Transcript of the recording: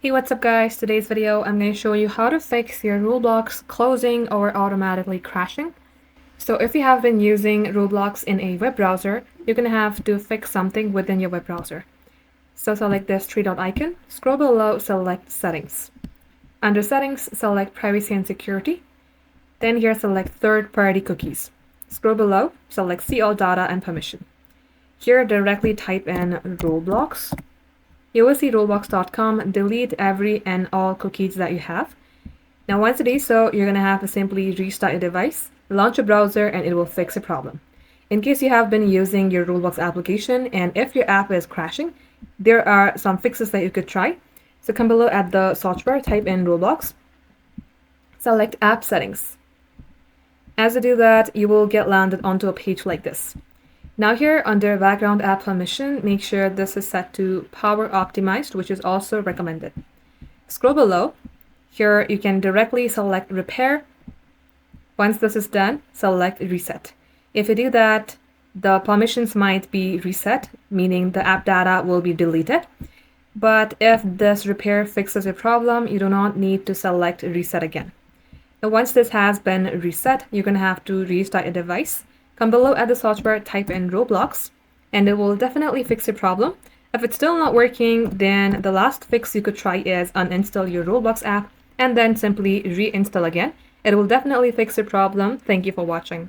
Hey, what's up guys? Today's video I'm going to show you how to fix your Roblox closing or automatically crashing. So if you have been using Roblox in a web browser, you're going to have to fix something within your web browser. So select this three-dot icon, scroll below, select Settings. Under Settings, select Privacy and Security. Then here select Third-Party Cookies. Scroll below, select See All Data and Permission. Here directly type in Roblox. You will see roblox.com, delete every and all cookies that you have. Now once you do so, you're going to have to simply restart your device, launch your browser, and it will fix the problem. In case you have been using your Roblox application and if your app is crashing, there are some fixes that you could try. So come below at the search bar, type in Roblox, select App Settings. As you do that, you will get landed onto a page like this. Now here under background app permission, make sure this is set to power optimized, which is also recommended. Scroll below. Here you can directly select repair. Once this is done, select reset. If you do that, the permissions might be reset, meaning the app data will be deleted. But if this repair fixes your problem, you do not need to select reset again. Now once this has been reset, you're going to have to restart your device. Come below at the search bar, type in Roblox, and it will definitely fix your problem. If it's still not working, then the last fix you could try is uninstall your Roblox app and then simply reinstall again. It will definitely fix your problem. Thank you for watching.